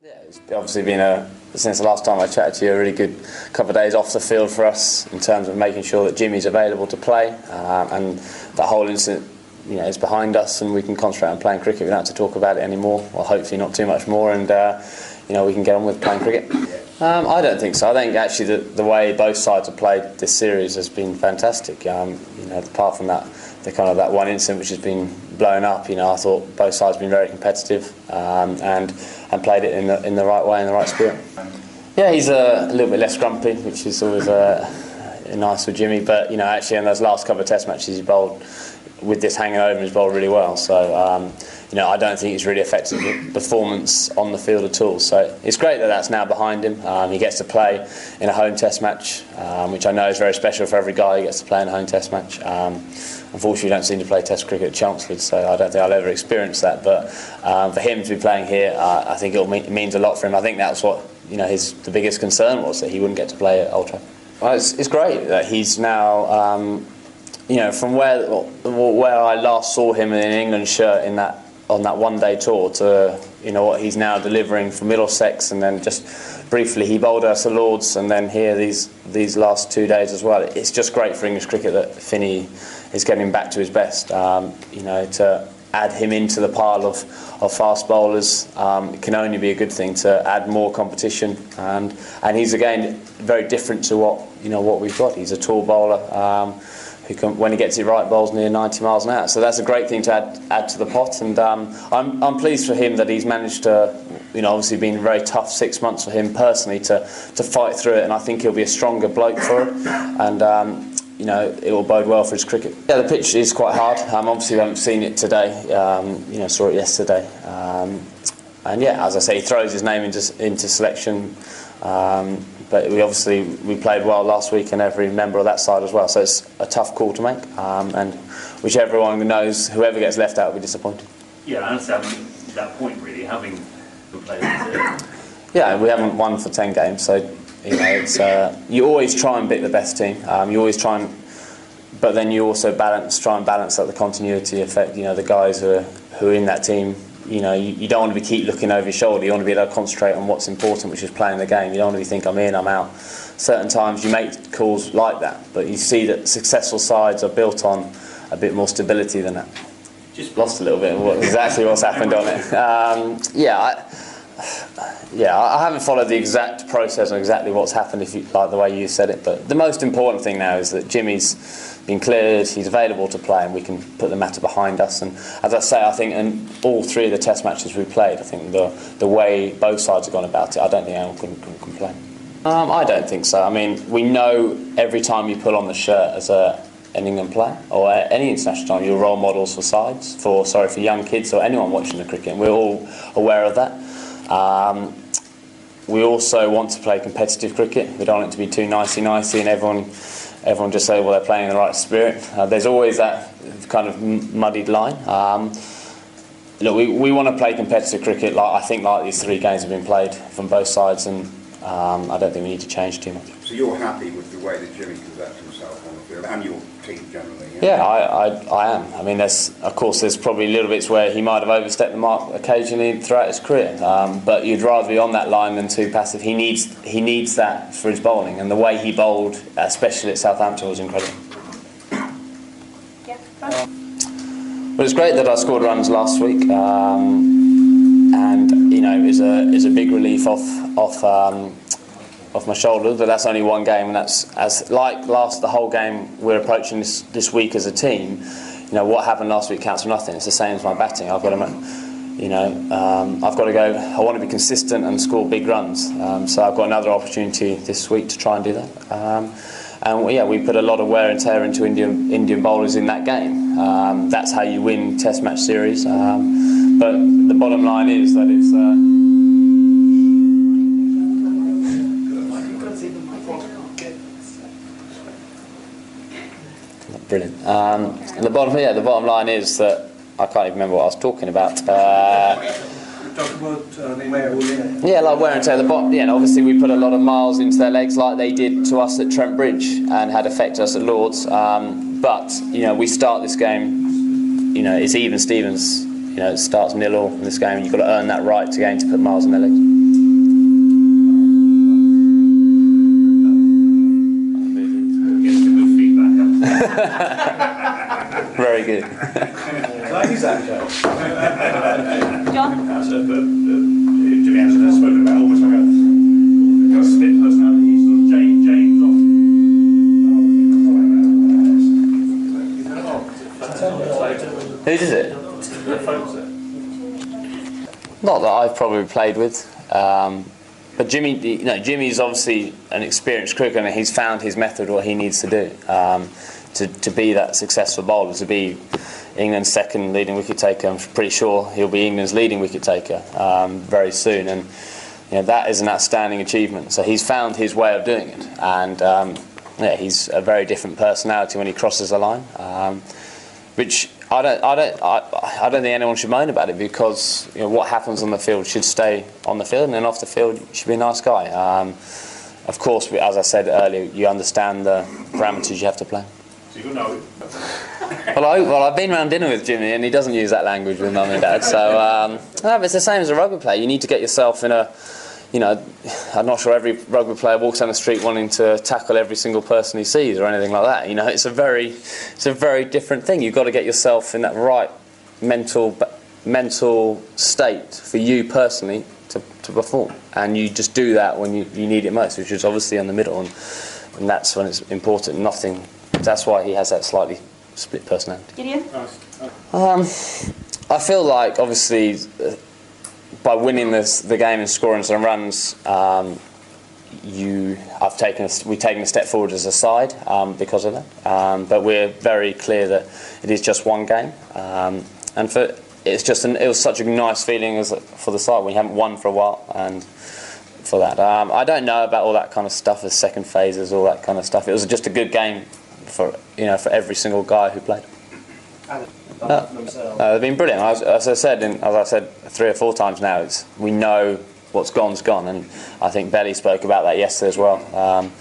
Yeah, it's obviously been since the last time I chatted to you, a really good couple of days off the field for us in terms of making sure that Jimmy's available to play, and that whole incident, is behind us, and we can concentrate on playing cricket. We don't have to talk about it anymore, or hopefully not too much more, and we can get on with playing cricket. I don't think so. I think actually the way both sides have played this series has been fantastic. Apart from that one incident which has been blown up, I thought both sides have been very competitive and played it in the right way, in the right spirit. Yeah, he's a little bit less grumpy, which is always nice for Jimmy. But actually in those last couple of Test matches, he bowled with this hanging over him. He's bowled really well. So I don't think it's really affected the performance on the field at all. So it's great that that's now behind him. He gets to play in a home Test match, which I know is very special for every guy who gets to play in a home Test match. Unfortunately, we don't seem to play Test cricket at Chelmsford, so I don't think I'll ever experience that. But for him to be playing here, I think it means a lot for him. I think that's what the biggest concern was, that he wouldn't get to play at Old Trafford. Well, it's great that he's now, from where I last saw him in an England shirt on that one-day tour to what he's now delivering for Middlesex, and then just briefly he bowled us at Lords, and then here these last 2 days as well. It's just great for English cricket that Finney is getting back to his best. To add him into the pile of fast bowlers, it can only be a good thing to add more competition, and he's again very different to what we've got. He's a tall bowler who can, when he gets it right, bowls near 90 miles an hour. So that's a great thing to add to the pot, and I'm pleased for him that he's managed to, obviously been a very tough 6 months for him personally to fight through it, and I think he'll be a stronger bloke for it, and it will bode well for his cricket. Yeah, the pitch is quite hard. Obviously we haven't seen it today, saw it yesterday, and yeah, as I say, he throws his name into selection. But we played well last week, and every member of that side as well. So it's a tough call to make, and which everyone knows, whoever gets left out will be disappointed. Yeah, I understand that point really, having the players. Yeah, we haven't won for 10 games, so it's you always try and beat the best team. You always try but then you also try and balance out the continuity effect. The guys who are in that team. You don't want to keep looking over your shoulder. You want to be able to concentrate on what's important, which is playing the game. You don't want to think, I'm in, I'm out. Certain times you make calls like that, but you see that successful sides are built on a bit more stability than that. Just lost a little bit of exactly what's happened on it. I haven't followed the exact process on exactly what's happened, if you like the way you said it, but the most important thing now is that Jimmy's been cleared, he's available to play, and we can put the matter behind us. And as I say, I think in all three of the Test matches we played, I think the way both sides have gone about it, I don't think anyone can complain. I don't think so. I mean, we know every time you pull on the shirt as an England player or any international time, you're role models for sides, for young kids or anyone watching the cricket. And we're all aware of that. We also want to play competitive cricket. We don't want it to be too nicey and everyone just say, well, they're playing in the right spirit. There's always that kind of muddied line. Look, we want to play competitive cricket. I think these 3 games have been played from both sides, and I don't think we need to change too much. So you're happy with the way that Jimmy conducts himself on the field, and your team generally? Yeah, I am. I mean, there's probably little bits where he might have overstepped the mark occasionally throughout his career, but you'd rather be on that line than too passive. He needs that for his bowling, and the way he bowled, especially at Southampton, was incredible. Well, it's great that I scored runs last week, and it was a big relief off my shoulder, but that's only one game, and that's the whole game we're approaching this week as a team. What happened last week counts for nothing. It's the same as my batting. I've got to go. I want to be consistent and score big runs. So I've got another opportunity this week to try and do that. We put a lot of wear and tear into Indian bowlers in that game. That's how you win Test match series. But the bottom line is that it's. Brilliant. The bottom line is that I can't even remember what I was talking about. Talk about wear and tear. Yeah, like wear and tear. And obviously we put a lot of miles into their legs, like they did to us at Trent Bridge, and had affected us at Lords. But we start this game. It's even Stevens. it starts 0-0 in this game, and you've got to earn that right to put miles in their legs. Very good. Can I use that, Joe? John? Jimmy has spoken about almost like a split personality, sort of James off. Whose is it? Not that I've probably played with, but Jimmy's obviously an experienced cricketer, and he's found his method, what he needs to do to be that successful bowler, to be England's second leading wicket taker. I'm pretty sure he'll be England's leading wicket taker very soon, and that is an outstanding achievement. So he's found his way of doing it, and he's a very different personality when he crosses the line, which I don't think anyone should moan about it, because what happens on the field should stay on the field, and then off the field you should be a nice guy. Of course, as I said earlier, you understand the parameters you have to play. So you know. Well, I've been round dinner with Jimmy, and he doesn't use that language with mum and dad. So but it's the same as a rugby player. You need to get yourself in a, I'm not sure every rugby player walks down the street wanting to tackle every single person he sees or anything like that. It's a very different thing. You've got to get yourself in that right mental state for you personally to perform, and you just do that when you need it most, which is obviously in the middle, and that's when it's important. That's why he has that slightly split personality. Gideon? I feel like obviously by winning the game and scoring some runs, we've taken a step forward as a side because of that. But we're very clear that it is just one game, and it was such a nice feeling for the side. We haven't won for a while, and for that, I don't know about all that kind of stuff as second phases, all that kind of stuff. It was just a good game for every single guy who played. They've been brilliant. As I said 3 or 4 times now, we know what's gone's gone, and I think Belly spoke about that yesterday as well.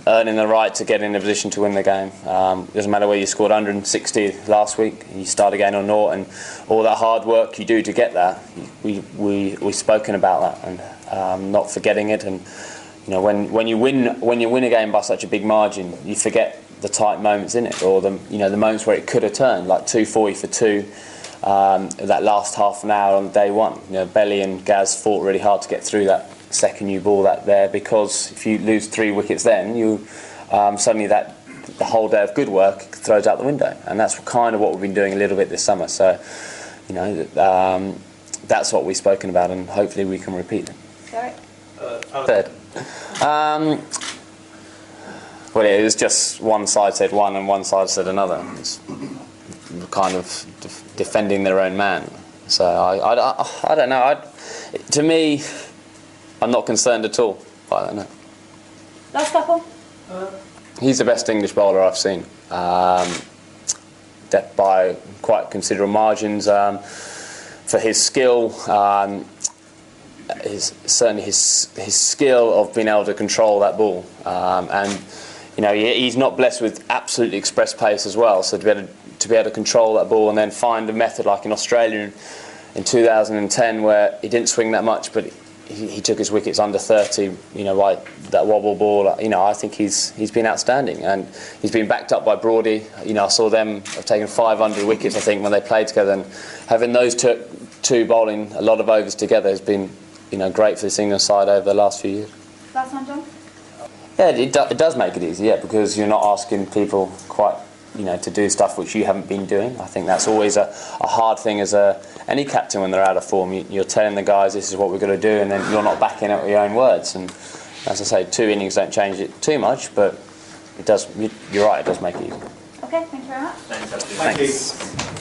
Earning the right to get in a position to win the game. It doesn't matter whether you scored 160 last week, you start again or not, and all that hard work you do to get that. We've spoken about that, and not forgetting it. And when you win a game by such a big margin, you forget the tight moments in it, or the moments where it could have turned, like 240 for 2. That last half an hour on day one, Belly and Gaz fought really hard to get through that second new ball there, because if you lose 3 wickets, then you suddenly the whole day of good work throws out the window, and that's kind of what we've been doing a little bit this summer. So that's what we've spoken about, and hopefully we can repeat it. Sorry. Third. Well, it was just one side said one and one side said another. It's kind of defending their own man. So I don't know. To me, I'm not concerned at all by that. No. Last couple. He's the best English bowler I've seen, by quite considerable margins. For his skill, certainly his skill of being able to control that ball, and he's not blessed with absolutely express pace as well. So to be able to control that ball and then find a method like in Australia in 2010, where he didn't swing that much, but he took his wickets under 30, by that wobble ball. I think he's been outstanding, and he's been backed up by Broady. I saw them have taken 500 wickets, I think, when they played together, and having those two bowling a lot of overs together has been, great for this England side over the last few years. Last one, John. Yeah, it does make it easy, because you're not asking people quite, to do stuff which you haven't been doing. I think that's always a hard thing as any captain when they're out of form. You're telling the guys this is what we're going to do, and then you're not backing it with your own words. And as I say, 2 innings don't change it too much, but it does. You're right, it does make it easy. Okay, thank you very much. Thanks. Thank you.